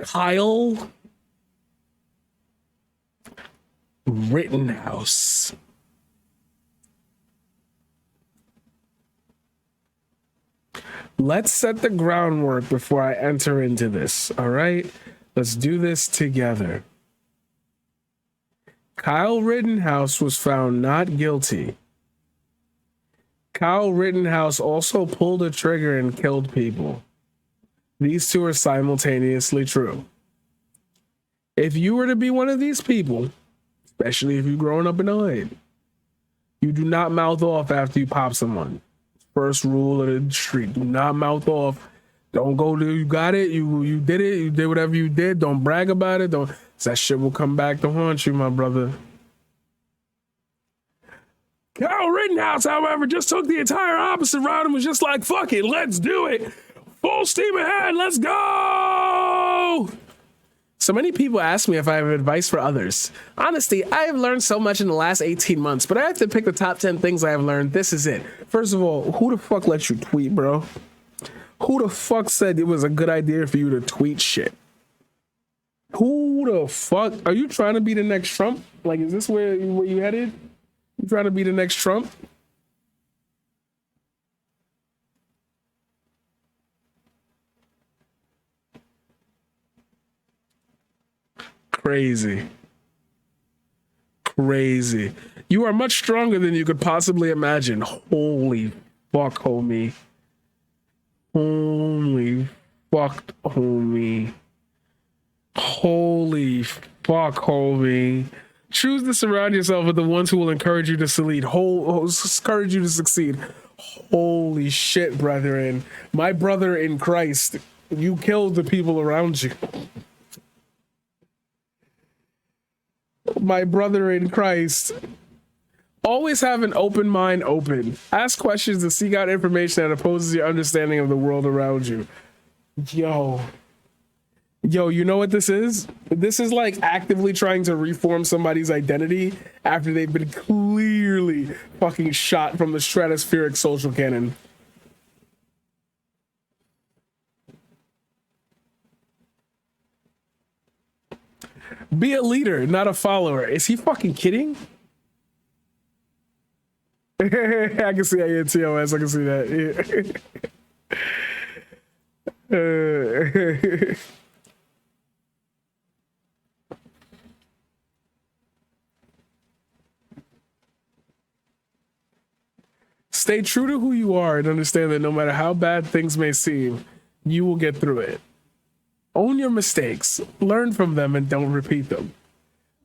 Kyle Rittenhouse. Let's set the groundwork before I enter into this, all right? Let's do this together. Kyle Rittenhouse was found not guilty. Kyle Rittenhouse also pulled a trigger and killed people. These two are simultaneously true. If you were to be one of these people, especially if you're growing up in the hood, you do not mouth off after you pop someone. First rule of the street: do not mouth off. Don't go to you got it, you did it, you did whatever you did. Don't brag about it. Don't. That shit will come back to haunt you, my brother. Kyle Rittenhouse, however, just took the entire opposite route and was just like, fuck it, let's do it. Full steam ahead, let's go. So many people ask me if I have advice for others. Honestly, I have learned so much in the last 18 months, but I have to pick the top 10 things I have learned. This is it. First of all, who the fuck let you tweet, bro? Who the fuck said it was a good idea for you to tweet shit? Who the fuck? Are you trying to be the next Trump? Like, is this where you headed? You trying to be the next Trump? Crazy. Crazy. You are much stronger than you could possibly imagine. Holy fuck, homie. Holy fuck, homie. Holy fuck, homie. Choose to surround yourself with the ones who will encourage you to succeed. Holy shit, brethren. My brother in Christ, you killed the people around you. My brother in Christ. Always have an open mind open. Ask questions and seek out information that opposes your understanding of the world around you. Yo, you know what this is? This is like actively trying to reform somebody's identity after they've been clearly fucking shot from the stratospheric social cannon. Be a leader, not a follower. Is he fucking kidding? I can see that in TOS. I can see that. Yeah. Stay true to who you are and understand that no matter how bad things may seem, you will get through it. Own your mistakes, learn from them, and don't repeat them.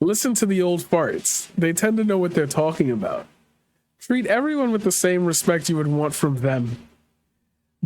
Listen to the old farts. They tend to know what they're talking about. Treat everyone with the same respect you would want from them.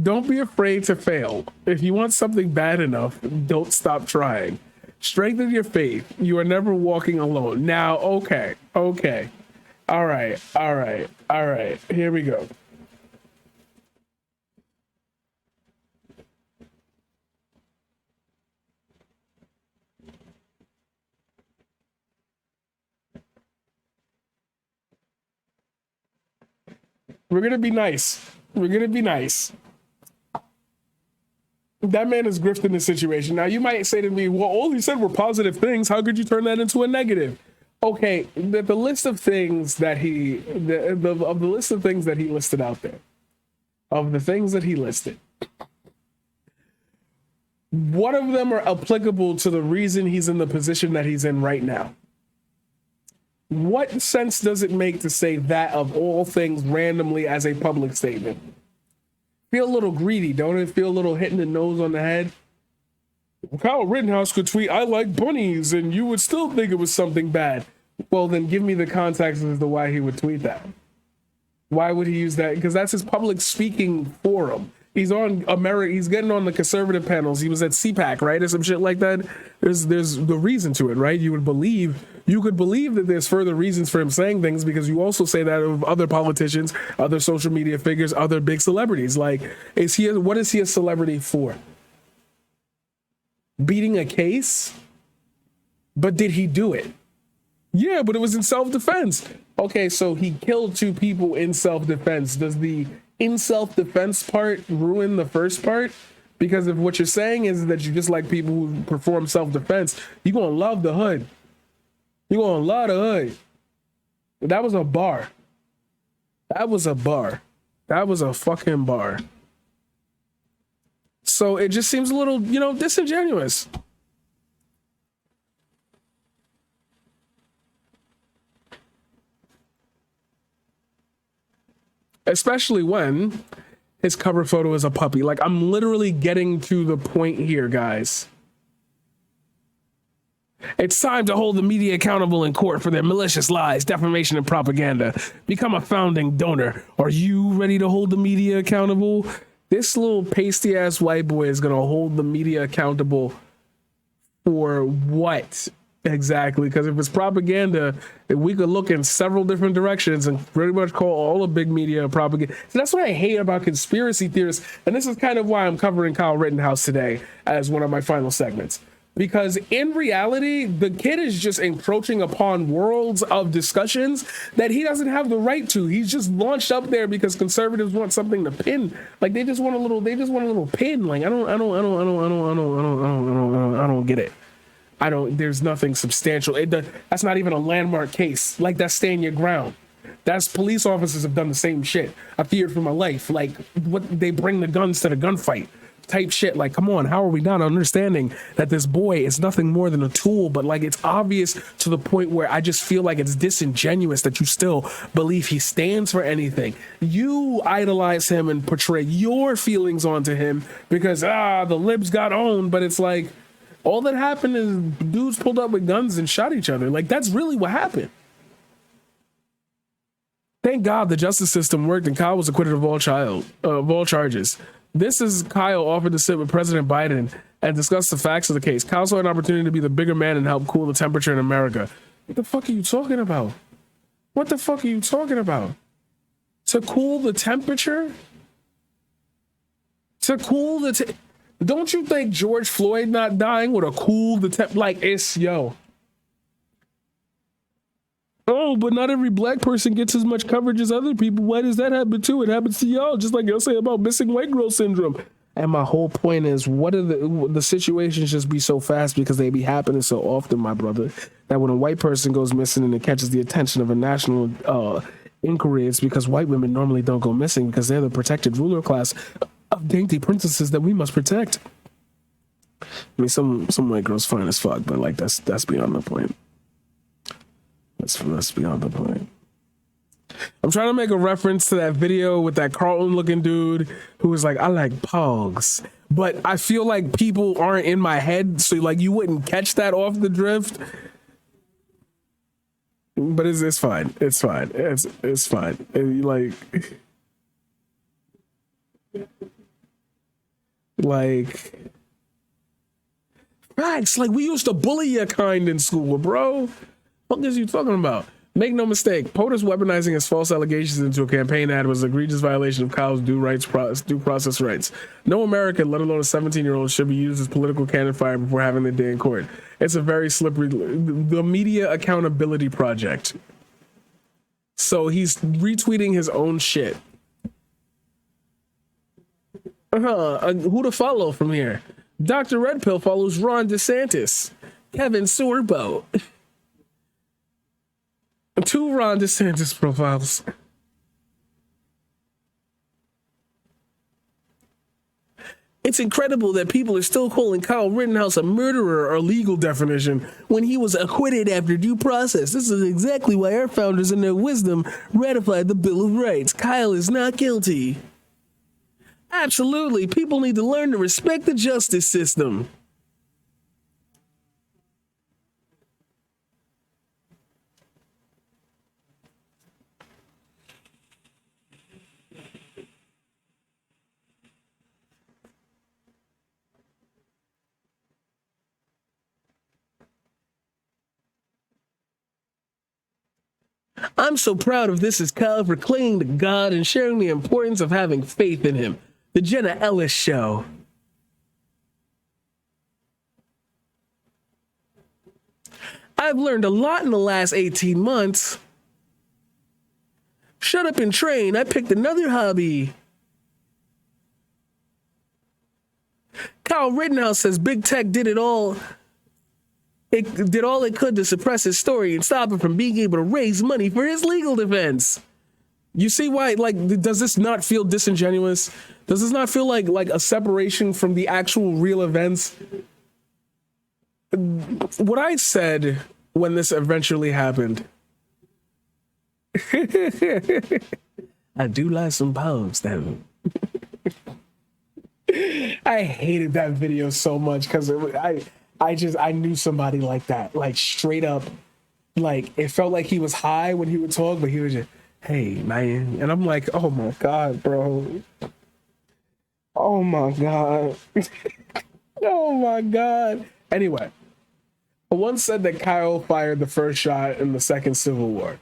Don't be afraid to fail. If you want something bad enough, don't stop trying. Strengthen your faith. You are never walking alone. Now, okay. All right. Here we go. We're going to be nice. That man is grifting the situation. Now, you might say to me, well, all he said were positive things. How could you turn that into a negative? Okay, the list of things that he listed out there, of the things that he listed, what of them are applicable to the reason he's in the position that he's in right now? What sense does it make to say that of all things randomly as a public statement? Feel a little greedy, don't it? Feel a little hitting the nose on the head? Kyle Rittenhouse could tweet, I like bunnies, and you would still think it was something bad. Well, then give me the context as to why he would tweet that. Why would he use that? Because that's his public speaking forum. He's on America. He's getting on the conservative panels. He was at CPAC, right? Or some shit like that. There's the reason to it, right? You could believe that there's further reasons for him saying things because you also say that of other politicians, other social media figures, other big celebrities. Like, what is he a celebrity for? Beating a case? But did he do it? Yeah, but it was in self-defense. Okay, so he killed 2 people in self-defense. Does the in self-defense part ruin the first part? Because if what you're saying is that you just like people who perform self-defense, you're going to love the hood. You're going to love the hood. That was a bar. That was a bar. That was a fucking bar. So it just seems a little, disingenuous. Especially when his cover photo is a puppy. Like, I'm literally getting to the point here, guys. It's time to hold the media accountable in court for their malicious lies, defamation, and propaganda. Become a founding donor. Are you ready to hold the media accountable? This little pasty-ass white boy is going to hold the media accountable for what exactly? Because if it's propaganda, we could look in several different directions and pretty much call all the big media propaganda. So that's what I hate about conspiracy theorists. And this is kind of why I'm covering Kyle Rittenhouse today as one of my final segments. Because in reality, the kid is just encroaching upon worlds of discussions that he doesn't have the right to. He's just launched up there because conservatives want something to pin. Like they just want a little pin. Like I don't get it. There's nothing substantial. That's not even a landmark case. Like that's stand your ground. That's police officers have done the same shit. I feared for my life. Like what they bring the guns to the gunfight. Type shit. Like, come on, how are we not understanding that this boy is nothing more than a tool? But like, it's obvious to the point where I just feel like it's disingenuous that you still believe he stands for anything. You idolize him and portray your feelings onto him because the libs got owned. But it's like all that happened is dudes pulled up with guns and shot each other. Like that's really what happened. Thank God the justice system worked and Kyle was acquitted of all charges. This is Kyle offered to sit with President Biden and discuss the facts of the case. Kyle saw an opportunity to be the bigger man and help cool the temperature in America. What the fuck are you talking about? What the fuck are you talking about? To cool the temperature? Don't you think George Floyd not dying would have cooled the temp? Like, Oh, but not every black person gets as much coverage as other people. Why does that happen too? It happens to y'all, just like y'all say about missing white girl syndrome. And my whole point is, what are the situations just be so fast because they be happening so often, my brother, that when a white person goes missing and it catches the attention of a national inquiry, it's because white women normally don't go missing because they're the protected ruler class of dainty princesses that we must protect. I mean, some white girls fine as fuck, but like that's beyond the point. That's beyond the point. I'm trying to make a reference to that video with that Carlton looking dude who was like, I like pogs. But I feel like people aren't in my head, so like you wouldn't catch that off the drift. But it's fine. It's fine. It's fine. Like facts. Like we used to bully your kind in school, bro. What is you talking about? Make no mistake, POTUS weaponizing his false allegations into a campaign ad was an egregious violation of Kyle's due process rights. No American, let alone a 17-year-old, should be used as political cannon fire before having their day in court. It's a very slippery, the media accountability project. So he's retweeting his own shit. Who to follow from here? Dr. Red Pill follows Ron DeSantis. Kevin Sorbo. 2 Ron DeSantis profiles. It's incredible that people are still calling Kyle Rittenhouse a murderer or legal definition when he was acquitted after due process. This is exactly why our founders in their wisdom ratified the Bill of Rights. Kyle is not guilty. Absolutely. People need to learn to respect the justice system. I'm so proud of this as Kyle for clinging to God and sharing the importance of having faith in him. The Jenna Ellis Show. I've learned a lot in the last 18 months. Shut up and train. I picked another hobby. Kyle Rittenhouse says big tech did it all. It did all it could to suppress his story and stop him from being able to raise money for his legal defense. You see why, like, does this not feel disingenuous? Does this not feel like a separation from the actual real events? What I said when this eventually happened, I do like some pounds, then. I hated that video so much because I knew somebody like that, like straight up, like it felt like he was high when he would talk, but he was just, hey man, and I'm like, oh my god, bro, oh my god, oh my god. Anyway, I once said that Kyle fired the first shot in the second Civil War.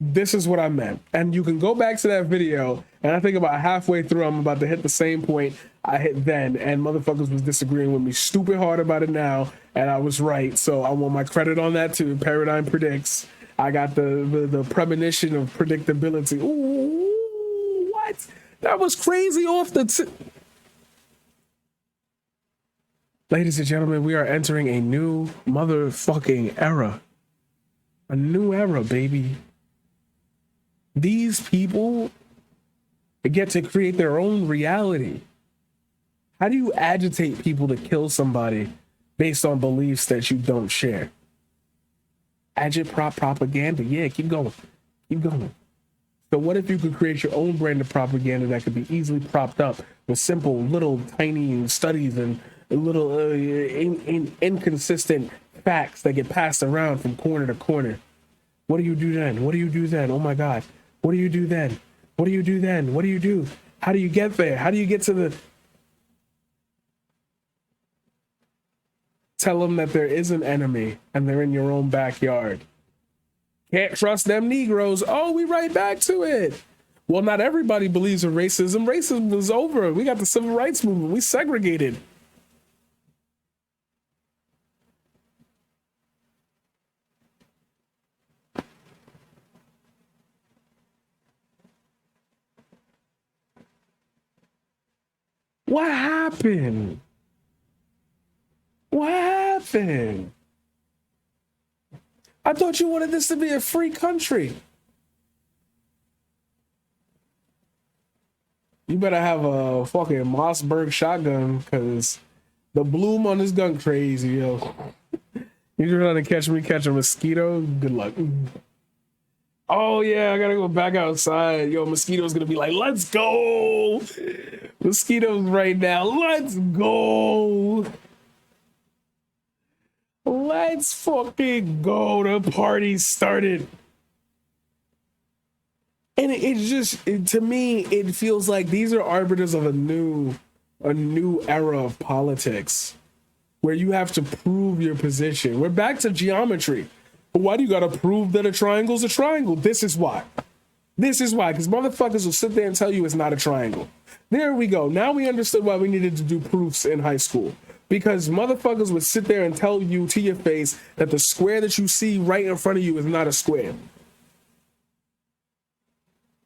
This is what I meant. And you can go back to that video, and I think about halfway through, I'm about to hit the same point I hit then, and motherfuckers was disagreeing with me stupid hard about it now, and I was right. So I want my credit on that too. Paradigm predicts. I got the premonition of predictability. Ooh, what? That was crazy off the Ladies and gentlemen, we are entering a new motherfucking era. A new era, baby. These people get to create their own reality. How do you agitate people to kill somebody based on beliefs that you don't share? Agitprop propaganda. Yeah, keep going. Keep going. So what if you could create your own brand of propaganda that could be easily propped up with simple, little, tiny studies and little inconsistent facts that get passed around from corner to corner? What do you do then? What do you do then? Oh my God. What do you do then? What do you do then? What do you do? How do you get there? How do you get to the... Tell them that there is an enemy and they're in your own backyard. Can't trust them Negroes. Oh, we right back to it. Well, not everybody believes in racism. Racism was over. We got the civil rights movement. We segregated. What happened? What happened? I thought you wanted this to be a free country. You better have a fucking Mossberg shotgun, because the bloom on this gun crazy, yo. You're trying to catch a mosquito? Good luck. Oh yeah, I gotta go back outside. Yo, mosquito's gonna be like, let's go. Mosquitoes right now, let's go. Let's fucking go. The party started. And to me, it feels like these are arbiters of a new era of politics where you have to prove your position. We're back to geometry. But why do you gotta prove that a triangle's a triangle? This is why. This is why, because motherfuckers will sit there and tell you it's not a triangle. There we go. Now we understood why we needed to do proofs in high school. Because motherfuckers would sit there and tell you to your face that the square that you see right in front of you is not a square.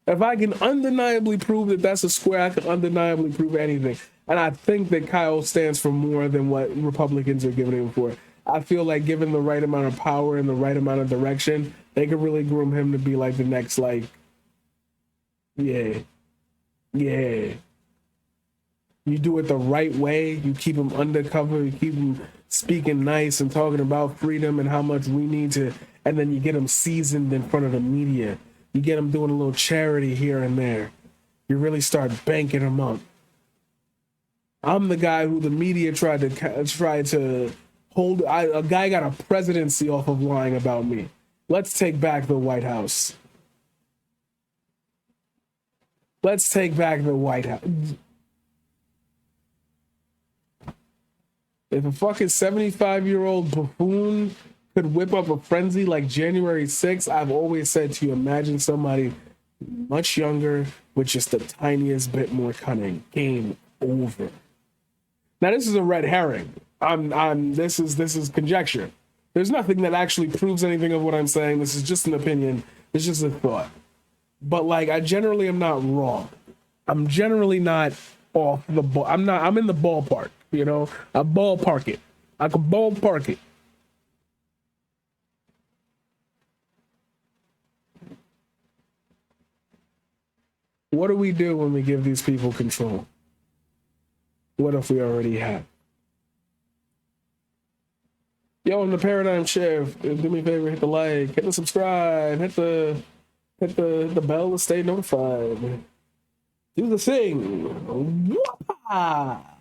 If I can undeniably prove that that's a square, I can undeniably prove anything. And I think that Kyle stands for more than what Republicans are giving him for. I feel like given the right amount of power and the right amount of direction, they could really groom him to be like the next, like, yeah. You do it the right way. You keep him undercover. You keep him speaking nice and talking about freedom and how much we need to. And then you get him seasoned in front of the media. You get him doing a little charity here and there. You really start banking him up. I'm the guy who the media tried to hold. A guy got a presidency off of lying about me. Let's take back the White House. Let's take back the White House. If a fucking 75-year-old buffoon could whip up a frenzy like January 6th, I've always said to you, imagine somebody much younger with just the tiniest bit more cunning. Game over. Now this is a red herring. This is conjecture. There's nothing that actually proves anything of what I'm saying. This is just an opinion. It's just a thought. But like, I generally am not wrong. I'm generally not off the ball. I'm in the ballpark, you know. I ballpark it. I can ballpark it. What do we do when we give these people control? What if we already have? Yo, I'm the Paradigm Shift. Do me a favor, hit the like, hit the subscribe, hit the bell to stay notified. Do the thing. Whoop-ah!